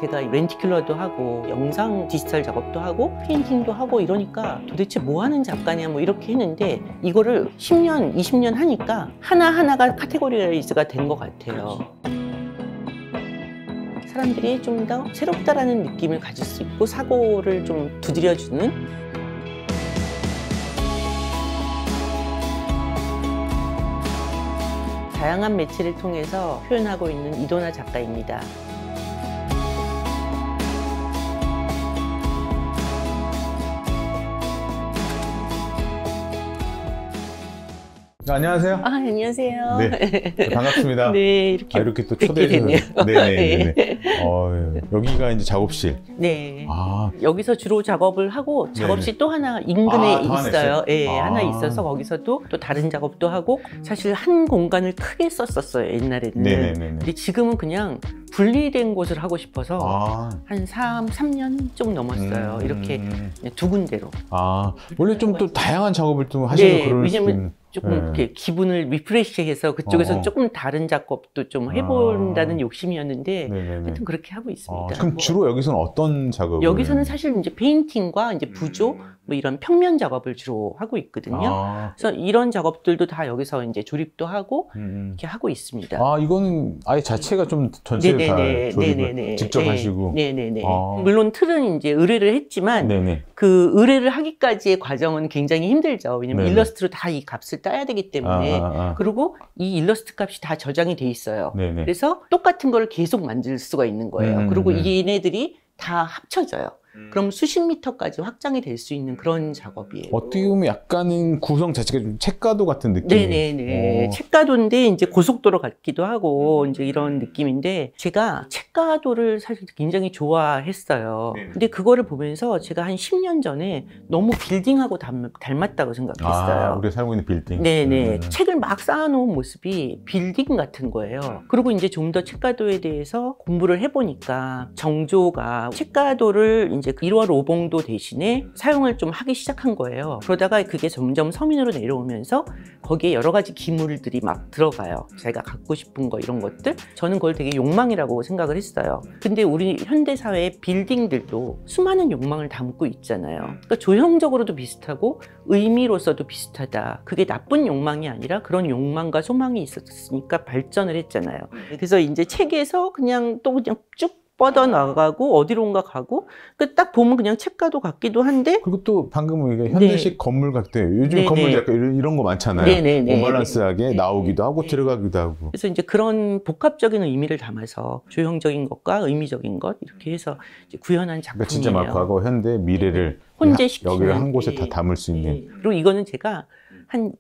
제가 렌티큘러도 하고 영상 디지털 작업도 하고 페인팅도 하고 이러니까 도대체 뭐 하는 작가냐 뭐 이렇게 했는데 이거를 10년, 20년 하니까 하나하나가 카테고리라이즈가 된 것 같아요. 사람들이 좀 더 새롭다라는 느낌을 가질 수 있고 사고를 좀 두드려주는 다양한 매체를 통해서 표현하고 있는 이도나 작가입니다. 안녕하세요. 안녕하세요. 네, 반갑습니다. 네, 이렇게 또 초대해 주는. 네네네. 여기가 이제 작업실. 네. 여기서 주로 작업을 하고 작업실 네네. 또 하나 인근에 또 있어요. 네, 하나 하나 있어서 거기서도 또 다른 작업도 하고 사실 한 공간을 크게 썼었어요 옛날에는. 네네네. 근데 지금은 그냥 분리된 곳을 하고 싶어서 한 3년 좀 넘었어요. 이렇게 두 군데로. 원래 좀 또 다양한 작업을 좀 하시는 그런. 왜냐면 조금 이렇게 기분을 리프레시해서 그쪽에서 조금 다른 작업도 좀 해본다는 욕심이었는데 하여튼 그렇게 하고 있습니다. 그럼 주로 여기서는 어떤 작업을? 여기서는 사실 이제 페인팅과 이제 부조 뭐 이런 평면 작업을 주로 하고 있거든요. 그래서 이런 작업들도 다 여기서 이제 조립도 하고 이렇게 하고 있습니다. 이거는 아예 자체가 좀 전체를 다 조립을 직접 하시고. 네네네. 물론 틀은 이제 의뢰를 했지만 그 의뢰를 하기까지의 과정은 굉장히 힘들죠. 왜냐면 일러스트로 다 이 값을 따야 되기 때문에. 그리고 이 일러스트 값이 다 저장이 돼 있어요. 그래서 똑같은 걸 계속 만들 수가 있는 거예요. 그리고 얘네들이 다 합쳐져요. 그럼 수십 미터까지 확장이 될 수 있는 그런 작업이에요. 어떻게 보면 약간은 구성 자체가 좀 책가도 같은 느낌. 네네네. 책가도인데 이제 고속도로 같기도 하고 이제 이런 느낌인데 제가 책가도를 사실 굉장히 좋아했어요. 근데 그거를 보면서 제가 한 10년 전에 너무 빌딩하고 닮았다고 생각했어요. 우리가 살고 있는 빌딩. 네네. 책을 막 쌓아놓은 모습이 빌딩 같은 거예요. 그리고 이제 좀 더 책가도에 대해서 공부를 해보니까 정조가 책가도를 이제 1월 5봉도 대신에 사용을 좀 하기 시작한 거예요. 그러다가 그게 점점 서민으로 내려오면서 거기에 여러 가지 기물들이 막 들어가요. 제가 갖고 싶은 거 이런 것들. 저는 그걸 되게 욕망이라고 생각을 했어요. 근데 우리 현대사회의 빌딩들도 수많은 욕망을 담고 있잖아요. 그러니까 조형적으로도 비슷하고 의미로서도 비슷하다. 그게 나쁜 욕망이 아니라 그런 욕망과 소망이 있었으니까 발전을 했잖아요. 그래서 이제 책에서 그냥 쭉 뻗어나가고 어디론가 가고 딱 보면 그냥 책가도 같기도 한데 그리고 또 방금 이게 현대식 건물 같아요. 요즘 건물 약간 이런 거 많잖아요. 오밸런스하게 나오기도 하고 들어가기도 하고. 그래서 이제 그런 복합적인 의미를 담아서 조형적인 것과 의미적인 것 이렇게 해서 이제 구현한 작품이에요. 진짜 막 과거, 현대, 미래를 혼재시키는 여기를 한 곳에 다 담을 수 있는. 그리고 이거는 제가 한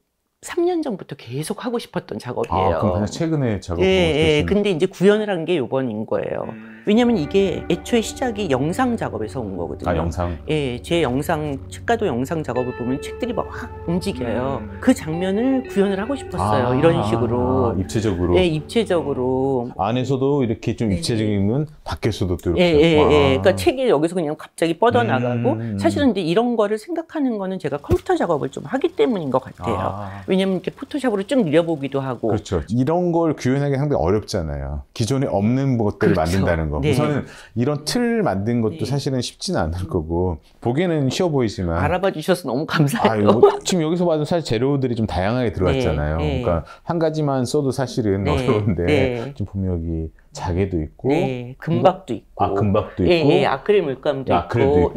3년 전부터 계속 하고 싶었던 작업이에요. 그럼 그냥 최근에 작업을 근데 이제 구현을 한 게 이번인 거예요. 왜냐면 이게 애초에 시작이 영상 작업에서 온 거거든요. 영상? 제 영상, 책가도 영상 작업을 보면 책들이 막 움직여요. 그 장면을 구현을 하고 싶었어요. 이런 식으로. 입체적으로? 네, 입체적으로. 안에서도 이렇게 좀 입체적이면 밖에서도 또 이렇게. 그러니까 책이 여기서 그냥 갑자기 뻗어나가고 사실은 근데 이런 거를 생각하는 거는 제가 컴퓨터 작업을 좀 하기 때문인 것 같아요. 왜냐면 이렇게 포토샵으로 쭉 늘려보기도 하고. 그렇죠. 이런 걸 구현하기 상당히 어렵잖아요. 기존에 없는 것들을 만든다는 거. 우선은 이런 틀 만든 것도 사실은 쉽지는 않을 거고 보기에는 쉬워 보이지만 알아봐 주셔서 너무 감사해요. 지금 여기서 봐도 사실 재료들이 좀 다양하게 들어갔잖아요. 그러니까 한 가지만 써도 사실은 어려운데 지금 보면 여기 자개도 있고 금박도 있고 금박도 있고 아크릴 물감도 있고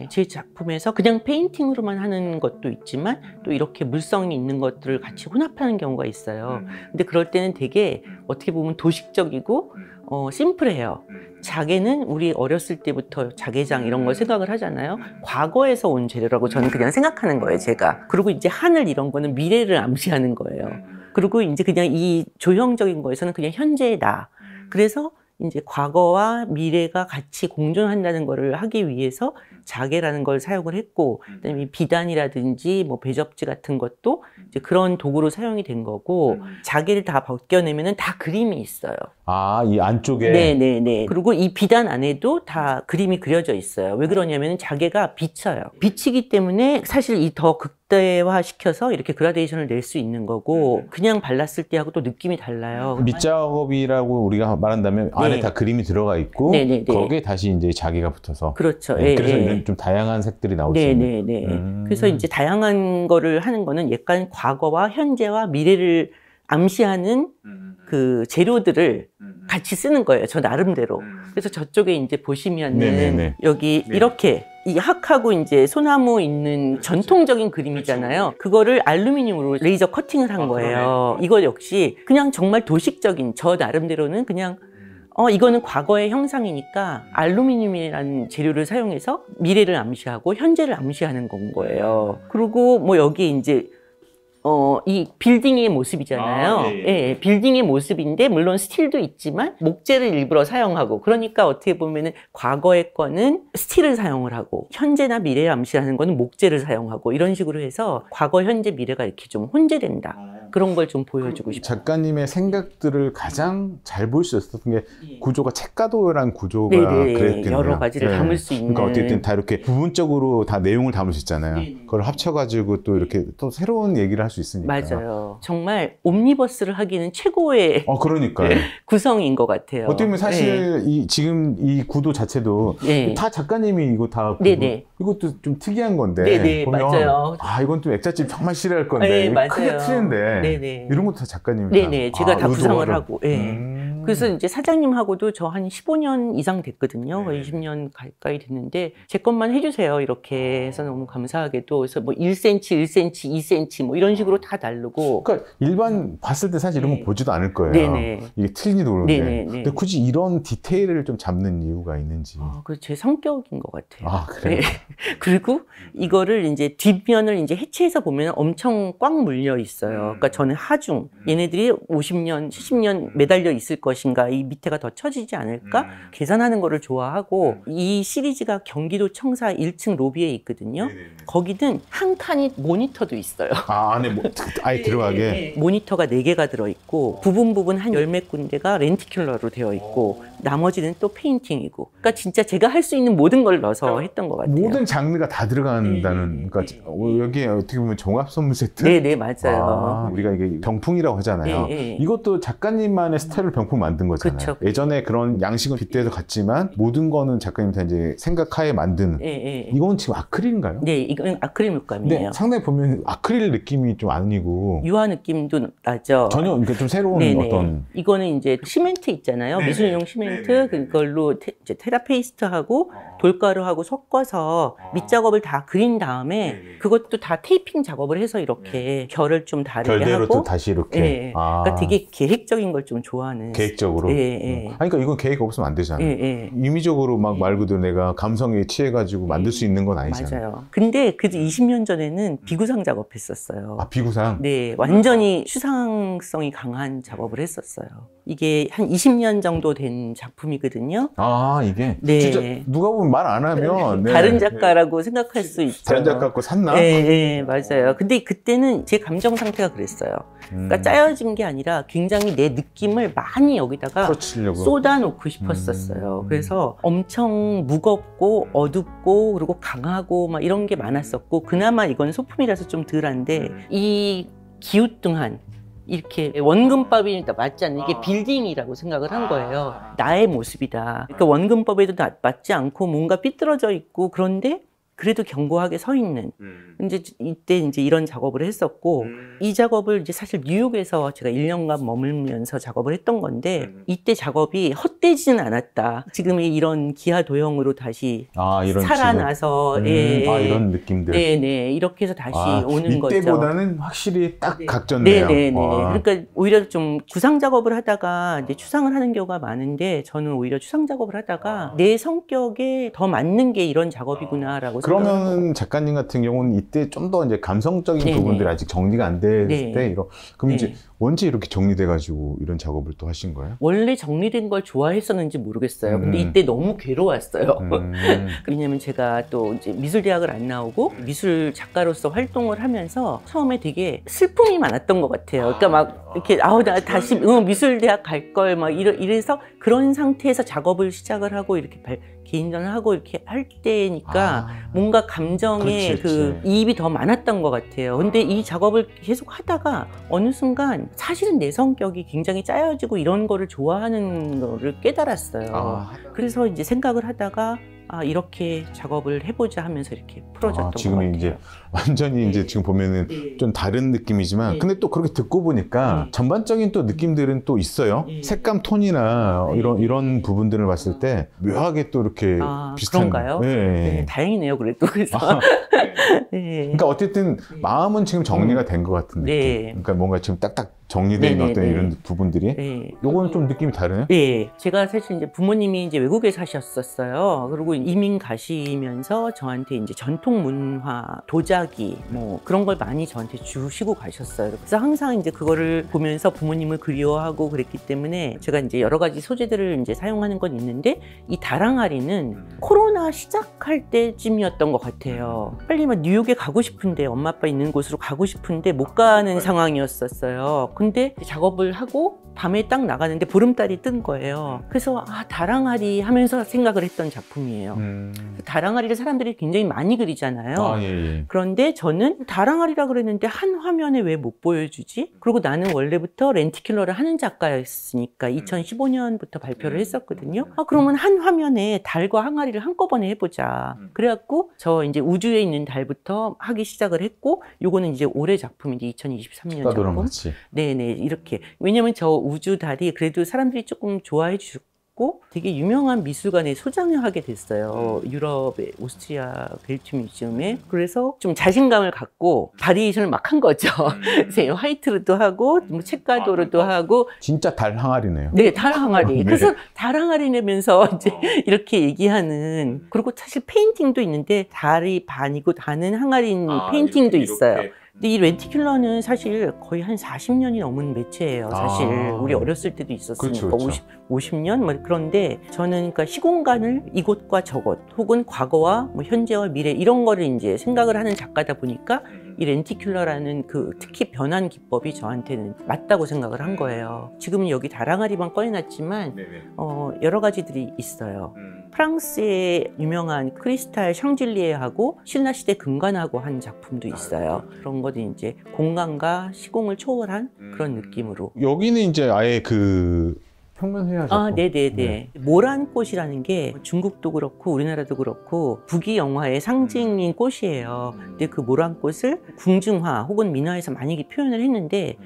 제 작품에서 그냥 페인팅으로만 하는 것도 있지만 또 이렇게 물성이 있는 것들을 같이 혼합하는 경우가 있어요. 근데 그럴 때는 되게 어떻게 보면 도식적이고 심플해요. 자개는 우리 어렸을 때부터 자개장 이런 걸 생각을 하잖아요. 과거에서 온 재료라고 저는 그냥 생각하는 거예요, 제가. 그리고 이제 하늘 이런 거는 미래를 암시하는 거예요. 그리고 이제 그냥 이 조형적인 거에서는 그냥 현재의 나. 그래서 이제 과거와 미래가 같이 공존한다는 거를 하기 위해서 자개라는 걸 사용을 했고, 그다음에 비단이라든지 뭐 배접지 같은 것도 이제 그런 도구로 사용이 된 거고, 자개를 다 벗겨내면은 다 그림이 있어요. 이 안쪽에? 네네네. 그리고 이 비단 안에도 다 그림이 그려져 있어요. 왜 그러냐면 자개가 비쳐요. 비치기 때문에 사실 이 더 극대화 시켜서 이렇게 그라데이션을 낼 수 있는 거고 그냥 발랐을 때하고 또 느낌이 달라요. 밑작업이라고 우리가 말한다면 안에 네. 다 그림이 들어가 있고 네네네. 거기에 다시 이제 자기가 붙어서 그렇죠. 네, 예, 그래서 예. 이런 좀 다양한 색들이 나올 수 있는. 네네네. 그래서 이제 다양한 거를 하는 거는 약간 과거와 현재와 미래를 암시하는 그 재료들을 같이 쓰는 거예요. 저 나름대로. 그래서 저쪽에 이제 보시면은 네네네. 여기 이렇게 이 학하고 이제 소나무 있는 전통적인 그림이잖아요. 그거를 알루미늄으로 레이저 커팅을 한 거예요. 이거 역시 그냥 정말 도식적인 저 나름대로는 그냥 이거는 과거의 형상이니까 알루미늄이라는 재료를 사용해서 미래를 암시하고 현재를 암시하는 건 거예요. 그리고 뭐 여기 이제 이 빌딩의 모습이잖아요. 예, 빌딩의 모습인데 물론 스틸도 있지만 목재를 일부러 사용하고 그러니까 어떻게 보면은 과거의 거는 스틸을 사용을 하고 현재나 미래를 암시하는 거는 목재를 사용하고 이런 식으로 해서 과거, 현재, 미래가 이렇게 좀 혼재된다. 그런 걸 좀 보여주고 싶어요. 작가님의 생각들을 가장 잘 볼 수 있었던 게 구조가 책가도란 구조가 네네. 그랬겠네요. 여러 가지를 담을 수 있는. 그러니까 어쨌든 다 이렇게 부분적으로 다 내용을 담을 수 있잖아요. 네네. 그걸 합쳐가지고 또 이렇게 또 새로운 얘기를 할 수 있으니까. 맞아요. 정말 옴니버스를 하기는 최고의 그러니까요. 구성인 것 같아요. 어떻게 보면 사실 지금 이 구도 자체도 네. 다 작가님이 이거 다 네네. 이것도 좀 특이한 건데 네네, 보면 맞아요. 이건 좀 액자집 정말 싫어할 건데 네, 이거 맞아요. 크게 트는데 네네. 이런 것도 다 작가님이 네네. 제가 다 구성을 의도를. 하고. 그래서 이제 사장님하고도 저 한 15년 이상 됐거든요. 거의 20년 가까이 됐는데 제 것만 해주세요. 이렇게 해서 너무 감사하게도 그래서 뭐 1cm, 1cm, 2cm 뭐 이런 식으로 다 다르고. 그러니까 일반 봤을 때 사실 이런 거 보지도 않을 거예요. 네네. 이게 틀린지도 모르는데. 네네. 근데 굳이 이런 디테일을 좀 잡는 이유가 있는지. 그 제 성격인 것 같아요. 그래요? 네. 그리고 이거를 이제 뒷면을 이제 해체해서 보면 엄청 꽉 물려 있어요. 그러니까 저는 하중 얘네들이 50년, 70년 매달려 있을 것인가, 이 밑에가 더 처지지 않을까 계산하는 거를 좋아하고 이 시리즈가 경기도 청사 1층 로비에 있거든요. 거기는 한 칸이 모니터도 있어요. 안에 아예 들어가게. 모니터가 4개가 들어있고 부분 한 열 몇 군데가 렌티큘러로 되어 있고 나머지는 또 페인팅이고 그러니까 진짜 제가 할 수 있는 모든 걸 넣어서 했던 것 같아요. 모든 장르가 다 들어간다는. 그러니까 여기에 어떻게 보면 종합 선물 세트. 네네 맞아요. 우리가 이게 병풍이라고 하잖아요. 이것도 작가님만의 스타일로 병풍 만든 거잖아요. 그쵸. 예전에 그런 양식은 빗대서 갔지만 모든 거는 작가님 다 이제 생각하에 만든. 이건 지금 아크릴인가요? 네, 이건 아크릴 물감이에요. 근데 상당히 보면 아크릴 느낌이 좀 아니고 유화 느낌도 나죠. 전혀 그러니까 좀 새로운 네네. 어떤. 이거는 이제 시멘트 있잖아요. 미술용 시멘트 그걸로 이제 테라페이스트하고 돌가루하고 섞어서 밑작업을 다 그린 다음에 그것도 다 테이핑 작업을 해서 이렇게 결을 좀 다르게 결대로 하고 또 다시 이렇게. 그러니까 되게 계획적인 걸 좀 좋아하는. 계획적으로. 그러니까 이건 계획 없으면 안 되잖아요. 임의적으로 막 말 그대로 내가 감성에 취해가지고 만들 수 있는 건 아니잖아요. 맞아요. 근데 그 20년 전에는 비구상 작업했었어요. 비구상. 네, 완전히 추상성이 강한 작업을 했었어요. 이게 한 20년 정도 된 작품이거든요. 이게 네. 진짜 누가 보면 말 안 하면 다른 작가라고 생각할 수 있죠. 다른 작가 거 샀나? 네, 맞아요. 근데 그때는 제 감정 상태가 그랬어요. 그러니까 짜여진 게 아니라 굉장히 내 느낌을 많이 여기다가 풀어치려고. 쏟아놓고 싶었었어요. 그래서 엄청 무겁고 어둡고 그리고 강하고 막 이런 게 많았었고 그나마 이건 소품이라서 좀 덜한데 이 기우뚱한 이렇게 원근법이 맞지 않는 이게 빌딩이라고 생각을 한 거예요. 나의 모습이다. 그러니까 원근법에도 맞지 않고 뭔가 삐뚤어져 있고 그런데 그래도 견고하게 서 있는. 이제 이때 이제 이런 작업을 했었고 이 작업을 이제 사실 뉴욕에서 제가 1년간 머물면서 작업을 했던 건데 이때 작업이 헛되지는 않았다. 지금의 이런 기하 도형으로 다시 이런 살아나서 이런 느낌들. 네네 이렇게 해서 다시 오는 거죠. 이때보다는 확실히 딱 각졌네요. 네네네. 그러니까 오히려 좀 구상 작업을 하다가 이제 추상을 하는 경우가 많은데 저는 오히려 추상 작업을 하다가 내 성격에 더 맞는 게 이런 작업이구나라고. 그러면 작가님 같은 경우는 이때 좀 더 이제 감성적인 부분들이 아직 정리가 안 됐을 때 그럼 이제 언제 이렇게 정리돼가지고 이런 작업을 또 하신 거예요? 원래 정리된 걸 좋아했었는지 모르겠어요. 근데 이때 너무 괴로웠어요. 왜냐면 제가 또 이제 미술대학을 안 나오고 미술 작가로서 활동을 하면서 처음에 되게 슬픔이 많았던 것 같아요. 그러니까 막 이렇게 아우 나 다시 미술대학 갈 걸 막 이래서 그런 상태에서 작업을 시작을 하고 이렇게 개인전을 하고 이렇게 할 때니까 뭔가 감정의 그 이입이 더 많았던 것 같아요. 근데 이 작업을 계속 하다가 어느 순간 사실은 내 성격이 굉장히 짜여지고 이런 거를 좋아하는 거를 깨달았어요. 그래서 이제 생각을 하다가 이렇게 작업을 해보자 하면서 이렇게 풀어졌던 것 지금 같아요. 이제 완전히 이제 지금 보면은 좀 다른 느낌이지만 근데 또 그렇게 듣고 보니까 전반적인 또 느낌들은 또 있어요. 색감 톤이나 이런 부분들을 봤을 때 묘하게 또 이렇게 비슷한. 그런가요? 네, 다행이네요. 그래도 그래서. 네. 그러니까 어쨌든 마음은 지금 정리가 된 것 같은 느낌. 그러니까 뭔가 지금 딱딱 정리된 어떤 이런 부분들이. 요거는 좀 느낌이 다르네요. 네, 제가 사실 이제 부모님이 이제 외국에 사셨었어요. 그리고 이민 가시면서 저한테 이제 전통 문화, 도자기 뭐 그런 걸 많이 저한테 주시고 가셨어요. 그래서 항상 이제 그거를 보면서 부모님을 그리워하고 그랬기 때문에 제가 이제 여러 가지 소재들을 이제 사용하는 건 있는데 이 다랑아리는 코로나 시작할 때쯤이었던 것 같아요. 빨리 막 뉴욕에 가고 싶은데 엄마 아빠 있는 곳으로 가고 싶은데 못 가는 상황이었었어요. 근데 작업을 하고 밤에 딱 나가는데 보름달이 뜬 거예요. 그래서 다랑아리 하면서 생각을 했던 작품이에요. 다랑아리를 사람들이 굉장히 많이 그리잖아요. 그런데 저는 다랑아리라 그랬는데 한 화면에 왜 못 보여주지? 그리고 나는 원래부터 렌티큘러를 하는 작가였으니까 2015년부터 발표를 했었거든요. 그러면 한 화면에 달과 항아리를 한꺼번에 해보자. 그래갖고 저 이제 우주에 있는 달부터 하기 시작을 했고 요거는 이제 올해 작품인데 2023년 작품. 같이. 네네 이렇게. 왜냐면 저 우주 달이 그래도 사람들이 조금 좋아해 주고 되게 유명한 미술관에 소장을 하게 됐어요. 유럽의 오스트리아 벨트 뮤지엄에. 그래서 좀 자신감을 갖고 바리에이션을 막 한 거죠. 그래서 화이트로도 하고 뭐 책가도로도 하고. 진짜 달 항아리네요. 네, 달 항아리. 그래서 달 항아리 내면서 이제 이렇게 얘기하는. 그리고 사실 페인팅도 있는데 달이 반이고 다는 항아리인 페인팅도 있어요. 근데 이 렌티큘러는 사실 거의 한 40년이 넘은 매체예요. 사실 우리 어렸을 때도 있었으니까. 그렇죠. 50년? 뭐 그런데 저는 그러니까 시공간을 이곳과 저곳 혹은 과거와 뭐 현재와 미래 이런 거를 이제 생각을 하는 작가다 보니까 이 렌티큘러라는 그 특히 변환 기법이 저한테는 맞다고 생각을 한 거예요. 지금은 여기 다랑아리만 꺼내놨지만 여러 가지들이 있어요. 프랑스의 유명한 크리스탈 샹질리에하고 신라시대 금관하고 한 작품도 있어요. 그런 것도 이제 공간과 시공을 초월한 그런 느낌으로. 여기는 이제 아예 그 평면회화 작품. 네네네. 모란꽃이라는 게 중국도 그렇고 우리나라도 그렇고 북이 영화의 상징인 꽃이에요. 근데 그 모란꽃을 궁중화 혹은 민화에서 많이 표현을 했는데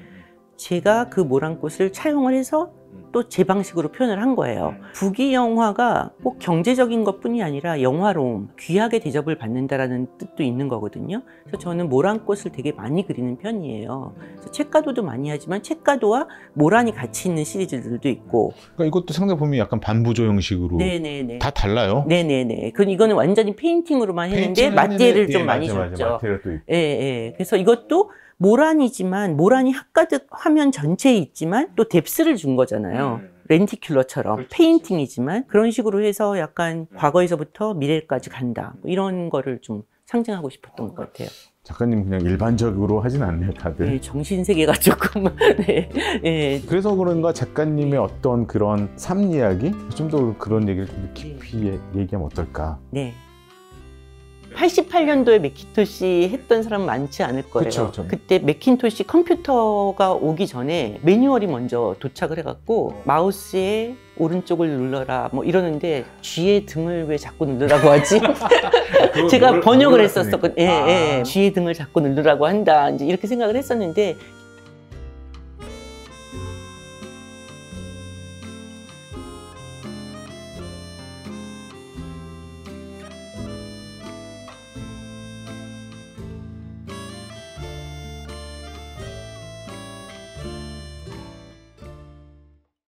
제가 그 모란꽃을 차용을 해서 또 제 방식으로 표현을 한 거예요. 북이 영화가 꼭 경제적인 것뿐이 아니라 영화로움, 귀하게 대접을 받는다라는 뜻도 있는 거거든요. 그래서 저는 모란꽃을 되게 많이 그리는 편이에요. 그래서 책가도도 많이 하지만 책가도와 모란이 같이 있는 시리즈들도 있고. 그러니까 이것도 상당히 보면 약간 반부조 형식으로. 네네네. 다 달라요. 네네네. 이거는 완전히 페인팅으로만 했는데 맞대를 좀 많이 줬죠. 맞대가 또 있고. 예. 그래서 이것도 모란이지만 모란이 한가득 화면 전체에 있지만 또 뎁스를 준 거잖아요. 렌티큘러처럼 페인팅이지만 그런 식으로 해서 약간 과거에서부터 미래까지 간다. 뭐 이런 거를 좀 상징하고 싶었던 것 같아요. 작가님 그냥 일반적으로 하진 않네요, 다들. 네, 정신세계가 조금. 네. 그래서 그런가 작가님의 어떤 그런 삶 이야기? 좀 더 그런 얘기를 좀 깊이 얘기하면 어떨까? 네. 88년도에 맥킨토시 했던 사람 많지 않을 거예요. 그쵸. 그때 맥킨토시 컴퓨터가 오기 전에 매뉴얼이 먼저 도착을 해갖고 마우스에 오른쪽을 눌러라 뭐 이러는데 쥐의 등을 왜 자꾸 누르라고 하지? 제가 번역을 했었거든요. 쥐의 등을 자꾸 누르라고 한다. 이제 이렇게 생각을 했었는데